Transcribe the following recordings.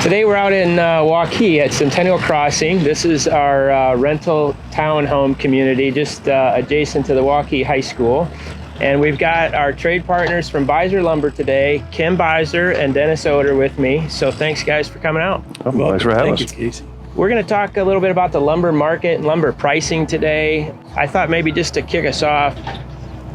Today we're out in Waukee at Centennial Crossing. This is our rental townhome community just adjacent to the Waukee High School. And we've got our trade partners from Beisser Lumber today, Kim Beisser and Dennis Oder with me. So thanks guys for coming out. Well, thanks for having us. Thank you, Casey. We're going to talk a little bit about the lumber market and lumber pricing today. I thought maybe just to kick us off,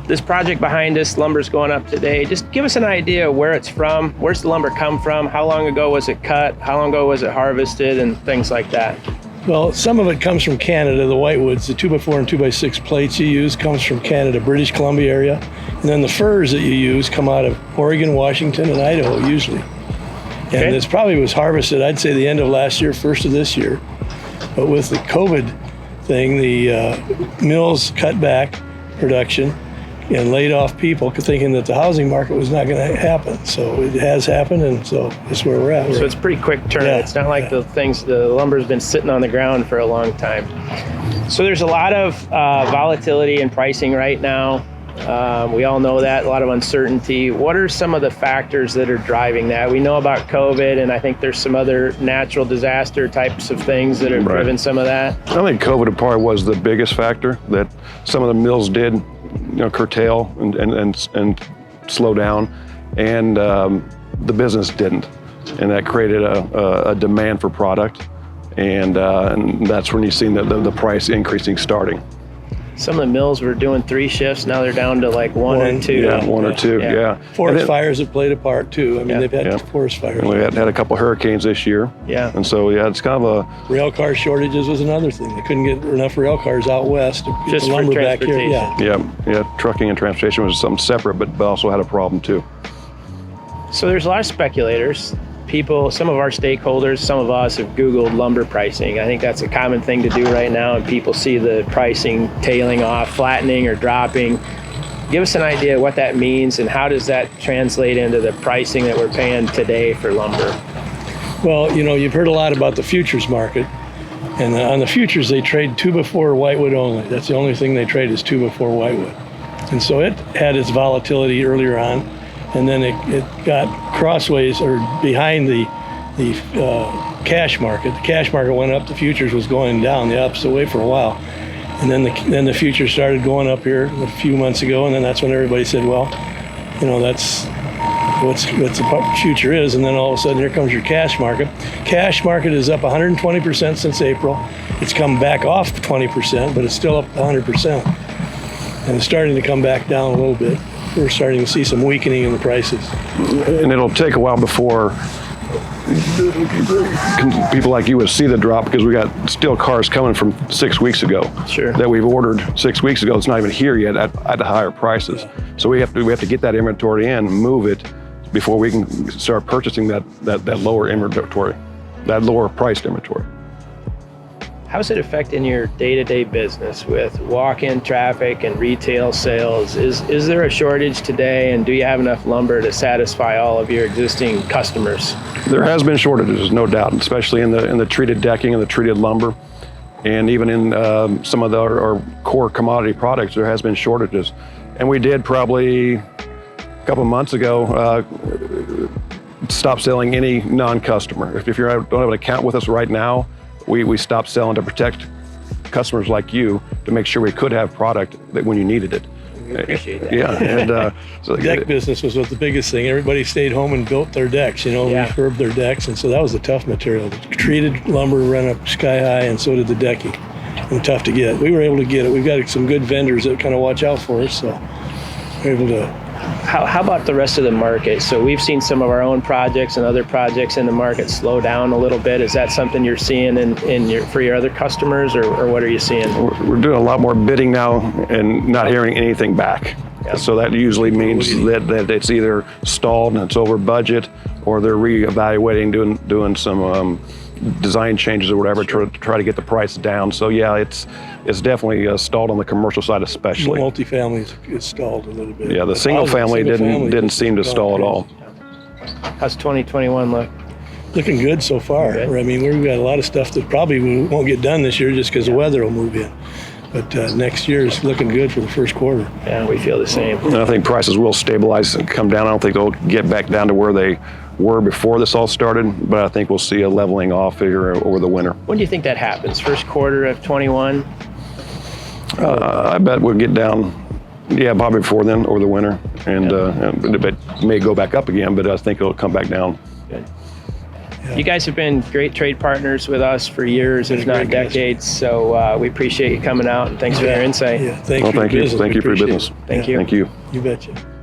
this project behind us, lumber's going up today. Just give us an idea of where it's from. Where's the lumber come from? How long ago was it cut? How long ago was it harvested and things like that? Well, some of it comes from Canada, the whitewoods, the 2x4 and 2x6 plates you use comes from Canada, British Columbia area. And then the furs that you use come out of Oregon, Washington, and Idaho usually. And Okay. this probably was harvested, I'd say the end of last year, first of this year. But with the COVID thing, the mills cut back production and laid off people thinking that the housing market was not going to happen. So it has happened, and so that's where we're at. So it's pretty quick turn. Yeah, It's not like yeah. the lumber's been sitting on the ground for a long time. So there's a lot of volatility in pricing right now. We all know that, a lot of uncertainty. What are some of the factors that are driving that? We know about COVID, and I think there's some other natural disaster types of things that have Right. driven some of that. I think COVID probably was the biggest factor that some of the mills did, curtail and slow down, and the business didn't, and that created a demand for product, and that's when you've seen the price increasing starting. Some of the mills were doing 3 shifts, now they're down to like one or two. Yeah, one or two. Yeah. Yeah. Forest fires have played a part too. I mean, Yeah. they've had Yeah. forest fires. And we had a couple hurricanes this year. Yeah. And so it's kind of Rail car shortages was another thing. They couldn't get enough rail cars out west to get Just the for lumber back here. transportation. Yeah. trucking and transportation was something separate, but also had a problem too. So there's a lot of speculators. People, some of our stakeholders, some of us have Googled lumber pricing. I think that's a common thing to do right now, and people see the pricing tailing off, flattening or dropping. Give us an idea of what that means and how does that translate into the pricing that we're paying today for lumber? Well, you've heard a lot about the futures market. And on the futures, they trade 2x4 whitewood only. That's the only thing they trade is 2x4 whitewood. And so it had its volatility earlier on. And then it got crossways or behind the cash market. The cash market went up, the futures was going down the opposite way for a while. And then the futures started going up here a few months ago, and then that's when everybody said, well, that's what's the future is. And then all of a sudden here comes your cash market. Cash market is up 120% since April. It's come back off 20%, but it's still up 100%. And it's starting to come back down a little bit. We're starting to see some weakening in the prices. And it'll take a while before people like you would see the drop, because we got still cars coming from 6 weeks ago. Sure. That we've ordered 6 weeks ago. It's not even here yet at the higher prices. So we have to get that inventory in, move it before we can start purchasing that lower inventory, that lower priced inventory. How's it affecting your day-to-day business with walk-in traffic and retail sales? Is there a shortage today, and do you have enough lumber to satisfy all of your existing customers? There has been shortages, no doubt, especially in the treated decking and the treated lumber, and even in some of our core commodity products, there has been shortages. And we did probably a couple months ago stop selling any non-customer. If you don't have an account with us right now, we stopped selling to protect customers like you, to make sure we could have product that when you needed it. We appreciate that. Yeah, and so Deck business was the biggest thing. Everybody stayed home and built their decks, Yeah. refurbed their decks, and so that was the tough material. The treated lumber ran up sky high, and so did the decking, and tough to get. We were able to get it. We've got some good vendors that kind of watch out for us, so we're able to. How about the rest of the market? So we've seen some of our own projects and other projects in the market slow down a little bit. Is that something you're seeing for your other customers, or what are you seeing? we're doing a lot more bidding now and not hearing anything back. Yeah. So that usually means that it's either stalled and it's over budget, or they're reevaluating, doing some design changes or whatever to try to get the price down. So yeah, it's definitely stalled on the commercial side, especially. Multifamily is stalled a little bit. Yeah, the But single family single-family didn't seem to stall at all. How's 2021 look? Looking good so far. Good. I mean, we've got a lot of stuff that probably won't get done this year just because the weather will move in. But next year is looking good for the first quarter. Yeah, we feel the same. And I think prices will stabilize and come down. I don't think they'll get back down to where they were before this all started, but I think we'll see a leveling off here over the winter. When do you think that happens? First quarter of 21? I bet we'll get down, yeah, probably before then, over the winter, and it may go back up again, but I think it'll come back down. Good. You guys have been great trade partners with us for years, if not decades, so we appreciate you coming out, and thanks for your insight. Yeah, thanks Well, for your thank you. business. Thank We you for your appreciate business. it. Thank you. Thank you. You betcha.